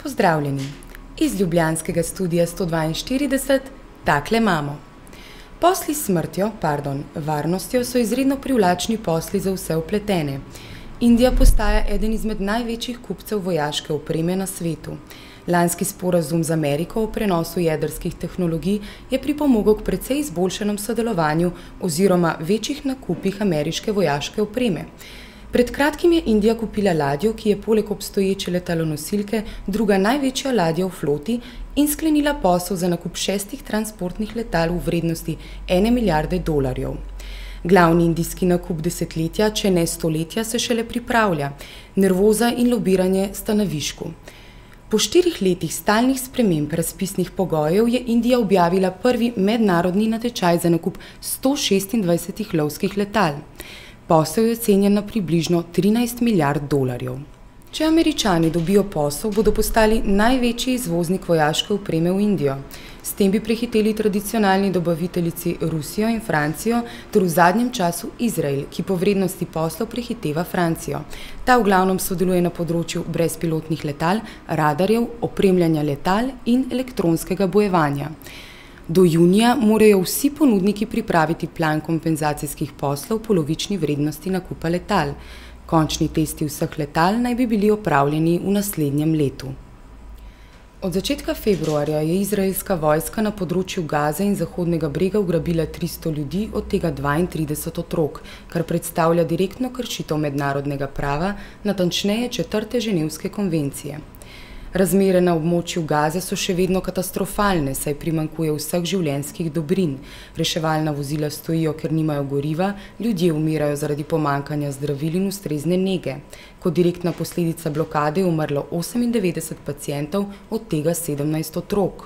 Pozdravljeni! Iz ljubljanskega studia 142 takle imamo. Posli s varnostjo so izredno privlačni posli za vse vpletene. Indija postaja eden izmed največjih kupcev vojaške opreme na svetu. Lanski sporazum z Ameriko o prenosu jedrskih tehnologij je pripomogel k precej izboljšanem sodelovanju oziroma večjih nakupih ameriške vojaške opreme. Pred kratkim je Indija kupila ladjo, ki je poleg obstoječe letalonosilke druga največja ladja v floti in sklenila posel za nakup 6 transportnih letal v vrednosti $1 milijarde. Glavni indijski nakup desetletja, če ne stoletja, se šele pripravlja. Nervoza in lobiranje sta na višku. Po 4 letih stalnih sprememb razpisnih pogojev je Indija objavila prvi mednarodni natečaj za nakup 126 lovskih letal. Posel je ocenjen na približno $13 milijard. Če Američani dobijo posel, bodo postali največji izvoznik vojaške opreme v Indijo. S tem bi prehiteli tradicionalni dobaviteljici Rusijo in Francijo ter v zadnjem času Izrael, ki po vrednosti poslov prehiteva Francijo. Ta v glavnem sodeluje na področju brezpilotnih letal, radarjev, opremljanja letal in elektronskega bojevanja. Do junija morajo vsi ponudniki pripraviti plan kompenzacijskih poslov v polovični vrednosti nakupa letal. Končni testi vseh letal naj bi bili opravljeni v naslednjem letu. Od začetka februarja je izraelska vojska na področju Gaze in Zahodnega brega ugrabila 300 ljudi, od tega 32 otrok, kar predstavlja direktno kršitev mednarodnega prava, natančneje 4. ženevske konvencije. Razmere na območju Gaze so še vedno katastrofalne, saj primanjkuje vseh življenjskih dobrin. Reševalna vozila stojijo, ker nimajo goriva, ljudje umirajo zaradi pomanjkanja zdravil in ustrezne nege. Kot direktna posledica blokade je umrlo 98 pacientov, od tega 17 otrok.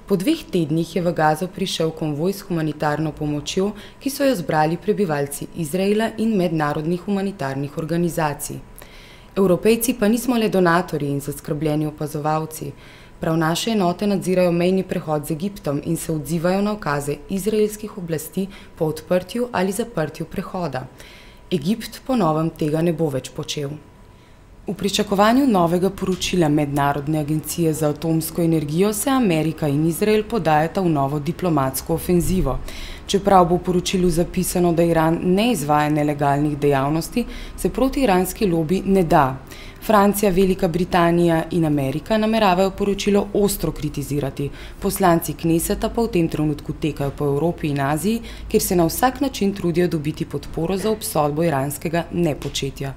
Po 2 tednih je v Gazo prišel konvoj s humanitarno pomočjo, ki so jo zbrali prebivalci Izraela in mednarodnih humanitarnih organizacij. Evropejci pa nismo le donatorji in zaskrbljeni opazovalci. Prav naše enote nadzirajo mejni prehod z Egiptom in se odzivajo na ukaze izraelskih oblasti po odprtju ali zaprtju prehoda. Egipt po novem tega ne bo več počel. V pričakovanju novega poročila Mednarodne agencije za atomsko energijo se Amerika in Izrael podajata v novo diplomatsko ofenzivo. Čeprav bo v poročilu zapisano, da Iran ne izvaja nelegalnih dejavnosti, se protiiranski lobi ne da. Francija, Velika Britanija in Amerika nameravajo poročilo ostro kritizirati. Poslanci Kneseta pa v tem trenutku tekajo po Evropi in Aziji, kjer se na vsak način trudijo dobiti podporo za obsodbo iranskega nepočetja.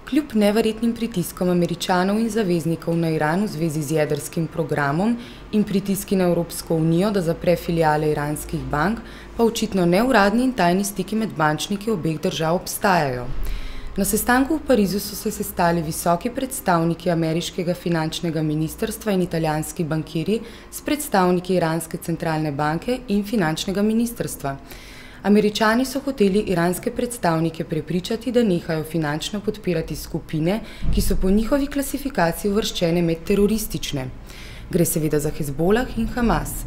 Kljub neverjetnim pritiskom Američanov in zaveznikov na Iran v zvezi z jedrskim programom in pritiski na Evropsko unijo, da zapre filijale iranskih bank, pa očitno neuradni in tajni stiki med bančniki obeh držav obstajajo. Na sestanku v Parizu so se sestali visoki predstavniki ameriškega finančnega ministrstva in italijanski bankirji s predstavniki iranske centralne banke in finančnega ministrstva. Američani so hoteli iranske predstavnike prepričati, da nehajo finančno podpirati skupine, ki so po njihovi klasifikaciji uvrščene med teroristične. Gre seveda za Hezbolah in Hamas.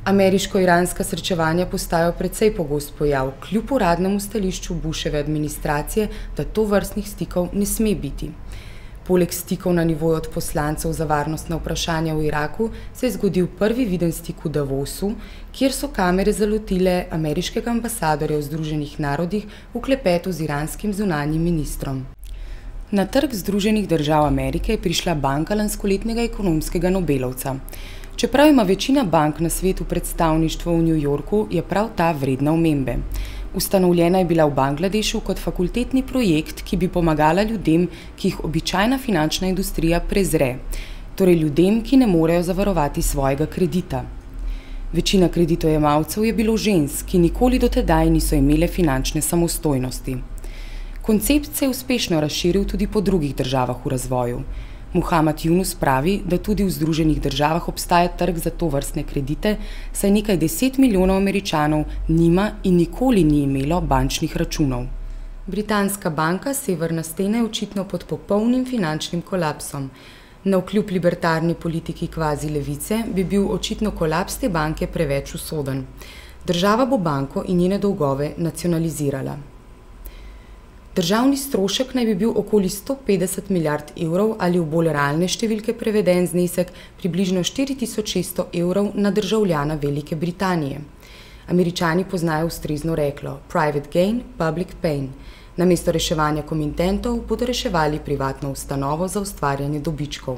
Ameriško-iranska srečevanja postajajo precej pogost pojav, kljub uradnemu stališču Bushove administracije, da tovrstnih stikov ne sme biti. Poleg stikov na nivoju odposlancev za varnostna vprašanja v Iraku se je zgodil prvi viden stik v Davosu, kjer so kamere zalotile ameriškega ambasadorja v Združenih narodih v klepetu z iranskim zunanjim ministrom. Na trg Združenih držav Amerike je prišla banka lanskoletnega ekonomskega nobelovca. Čeprav ima večina bank na svetu predstavništvo v New Yorku, je prav ta vredna omembe. Ustanovljena je bila v Bangladešu kot fakultetni projekt, ki bi pomagala ljudem, ki jih običajna finančna industrija prezre, torej ljudem, ki ne morejo zavarovati svojega kredita. Večina kreditojemalcev je bilo žensk, ki nikoli do tedaj niso imele finančne samostojnosti. Koncept se je uspešno razširil tudi po drugih državah v razvoju. Muhammad Yunus pravi, da tudi v Združenih državah obstaja trg za tovrstne kredite, saj nekaj 10 milijonov Američanov nima in nikoli ni imelo bančnih računov. Britanska banka Severna stena je očitno pod popolnim finančnim kolapsom. Navkljub libertarni politiki kvazi levice bi bil očitno kolaps te banke preveč usoden. Država bo banko in njene dolgove nacionalizirala. Državni strošek naj bi bil okoli 150 milijard evrov ali v bolj realne številke preveden znesek približno 4600 evrov na državljana Velike Britanije. Američani poznajo ustrezno reklo private gain, public pain. Namesto reševanja komitentov bodo reševali privatno ustanovo za ustvarjanje dobičkov.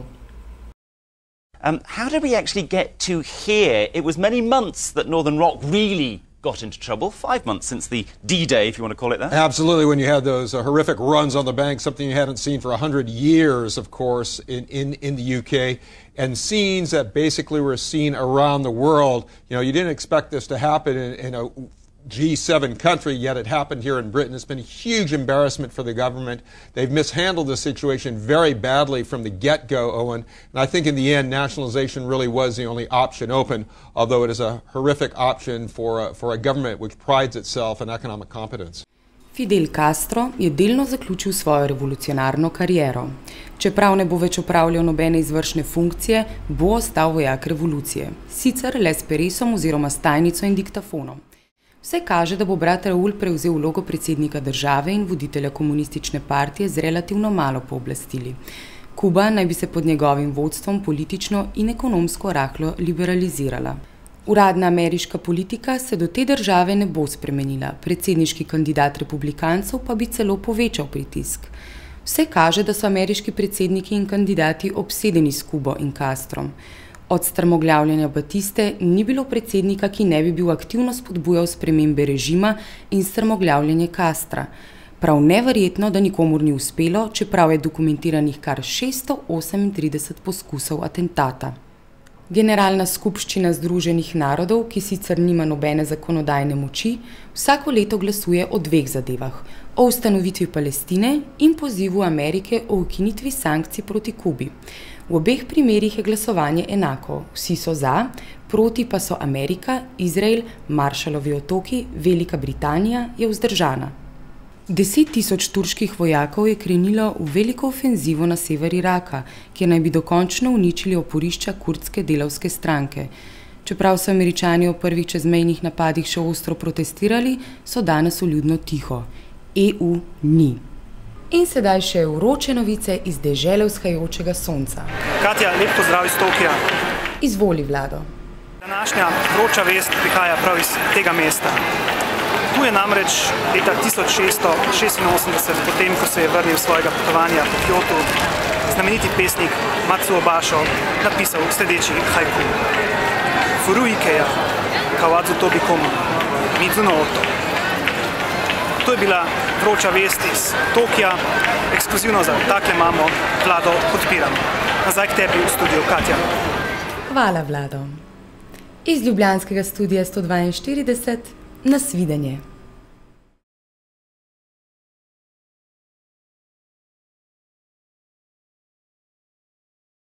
How did we actually get to here? It was many months that Northern Rock really got into trouble. 5 months since the D-Day, if you want to call it that. Absolutely, when you had those horrific runs on the bank, something you hadn't seen for 100 years, of course, in the UK, and scenes that basically were seen around the world. You know, you didn't expect this to happen in a G7 country, yet it happened here in Britain. It's been a huge embarrassment for the government. They've mishandled the situation very badly from the get-go, Owen. And I think in the end, nationalization really was the only option open, although it is a horrific option for a government which prides itself in economic competence. Fidel Castro je delno zaključil svojo revolucionarno kariero. Čeprav ne bo več opravljal nobene izvršne funkcije, bo ostal vojak revolucije, sicer le s peresom oziroma s tajnico in diktafonom. Vse kaže, da bo brat Raul prevzel vlogo predsednika države in voditelja komunistične partije z relativno malo pooblastili. Kuba naj bi se pod njegovim vodstvom politično in ekonomsko rahlo liberalizirala. Uradna ameriška politika se do te države ne bo spremenila, predsedniški kandidat republikancev pa bi celo povečal pritisk. Vse kaže, da so ameriški predsedniki in kandidati obsedeni s Kubo in Castrom. Od strmoglavljanja Batiste ni bilo predsednika, ki ne bi bil aktivno spodbujal spremembe režima in strmoglavljanje Castra. Prav neverjetno, da nikomur ni uspelo, čeprav je dokumentiranih kar 638 poskusov atentata. Generalna skupščina Združenih narodov, ki sicer nima nobene zakonodajne moči, vsako leto glasuje o dveh zadevah: o ustanovitvi Palestine in pozivu Amerike o ukinitvi sankcij proti Kubi. V obeh primerih je glasovanje enako, vsi so za, proti pa so Amerika, Izrael, Maršalovi otoki, Velika Britanija je vzdržana. 10 000 turških vojakov je krenilo v veliko ofenzivo na sever Iraka, kjer naj bi dokončno uničili oporišča kurdske delavske stranke. Čeprav so Američani v prvih čezmejnih napadih še ostro protestirali, so danes vljudno tiho. EU ni. In sedaj še vroče novice iz dežele vzhajajočega sonca. Katja, lep pozdrav iz Tokija. Izvoli, Vlado. Današnja vroča vest prihaja prav iz tega mesta. Tu je namreč leta 1686, potem ko se je vrnil svojega potovanja po Kyotu, znameniti pesnik Matsuo Basho napisal sledeči haiku. Furuikeja, kawadzu tobi komu, mizu no oto. To je bila vroča vest iz Tokija, ekskluzivno za Takle mamo, Vlado, podpiram. Nazaj k tebi v studiu, Katja. Hvala, Vlado. Iz ljubljanskega studia 142, nasvidenje.